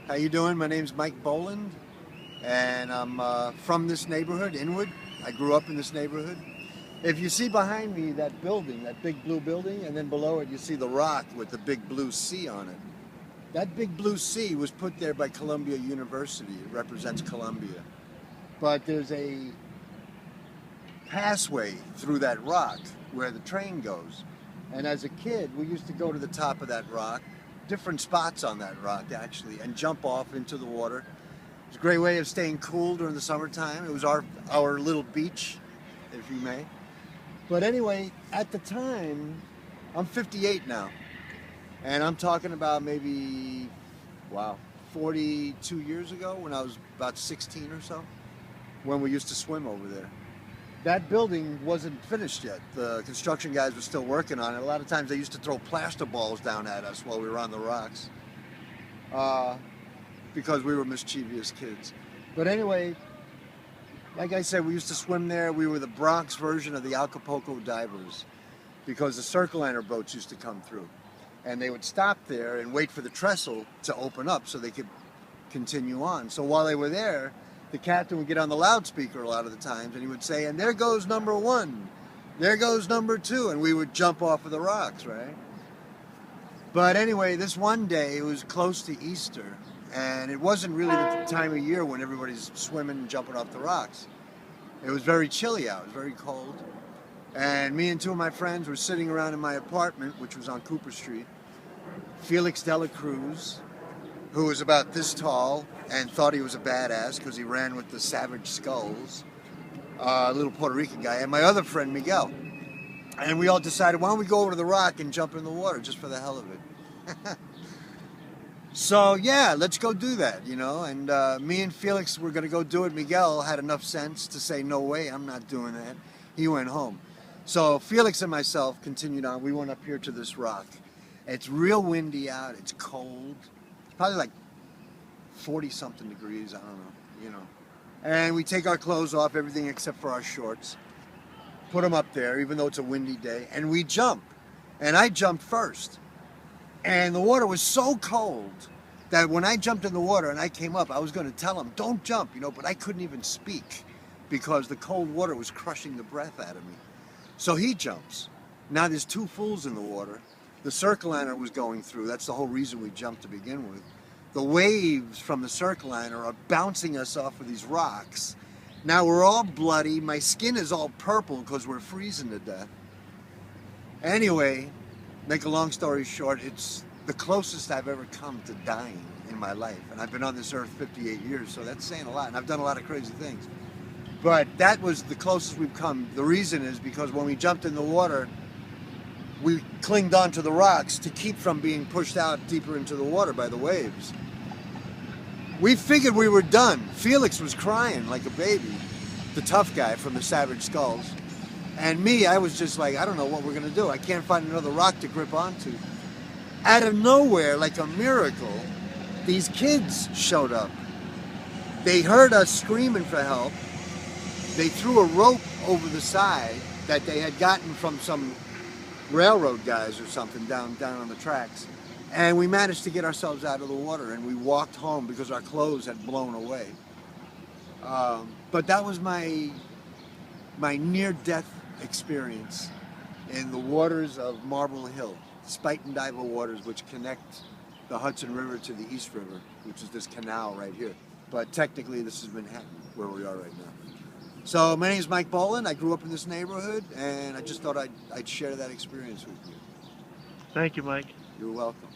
How you doing? My name's Mike Boland, and I'm from this neighborhood, Inwood. I grew up in this neighborhood. If you see behind me that building, that big blue building, and then below it you see the rock with the big blue C on it. That big blue C was put there by Columbia University. It represents Columbia. But there's a passway through that rock where the train goes. And as a kid, we used to go to the top of that rock, different spots on that rock actually, and jump off into the water. It's a great way of staying cool during the summertime. It was our little beach, if you may. But anyway, at the time, I'm 58 now. And I'm talking about maybe, 42 years ago when I was about 16 or so, when we used to swim over there. That building wasn't finished yet. The construction guys were still working on it. A lot of times they used to throw plaster balls down at us while we were on the rocks because we were mischievous kids. But anyway, like I said, we used to swim there. We were the Bronx version of the Acapulco divers because the Circliner boats used to come through. And they would stop there and wait for the trestle to open up so they could continue on. So while they were there, the captain would get on the loudspeaker a lot of the times and he would say, and there goes number 1, there goes number 2, and we would jump off of the rocks, right? But anyway, this one day, it was close to Easter, and it wasn't really the time of year when everybody's swimming and jumping off the rocks. It was very chilly out, it was very cold. And me and 2 of my friends were sitting around in my apartment, which was on Cooper Street. Felix de la Cruz, who was about this tall and thought he was a badass because he ran with the Savage Skulls, a little Puerto Rican guy, and my other friend Miguel. And we all decided, why don't we go over to the rock and jump in the water just for the hell of it. So yeah, let's go do that, you know. And me and Felix were going to go do it. Miguel had enough sense to say, no way, I'm not doing that. He went home. So Felix and myself continued on. We went up here to this rock. It's real windy out. It's cold. It's probably like 40-something degrees, I don't know, you know. And we take our clothes off, everything except for our shorts, put them up there, even though it's a windy day, and we jump. And I jumped first. And the water was so cold that when I jumped in the water and I came up, I was going to tell him, don't jump, you know, but I couldn't even speak because the cold water was crushing the breath out of me. So he jumps. Now there's 2 fools in the water. The Circliner was going through. That's the whole reason we jumped to begin with. The waves from the Circliner are bouncing us off of these rocks. Now we're all bloody. My skin is all purple because we're freezing to death. Anyway, make a long story short, it's the closest I've ever come to dying in my life. And I've been on this earth 58 years, so that's saying a lot. And I've done a lot of crazy things. But that was the closest we've come. The reason is because when we jumped in the water, we clinged onto the rocks to keep from being pushed out deeper into the water by the waves. We figured we were done. Felix was crying like a baby, the tough guy from the Savage Skulls. And me, I was just like, I don't know what we're gonna do. I can't find another rock to grip onto. Out of nowhere, like a miracle, these kids showed up. They heard us screaming for help. They threw a rope over the side that they had gotten from some railroad guys or something down on the tracks. And we managed to get ourselves out of the water and we walked home because our clothes had blown away. But that was my near-death experience in the waters of Marble Hill, Spuyten Duyvil waters, which connect the Hudson River to the East River, which is this canal right here. But technically this is Manhattan, where we are right now. So my name is Mike Boland. I grew up in this neighborhood, and I just thought I'd share that experience with you. Thank you, Mike. You're welcome.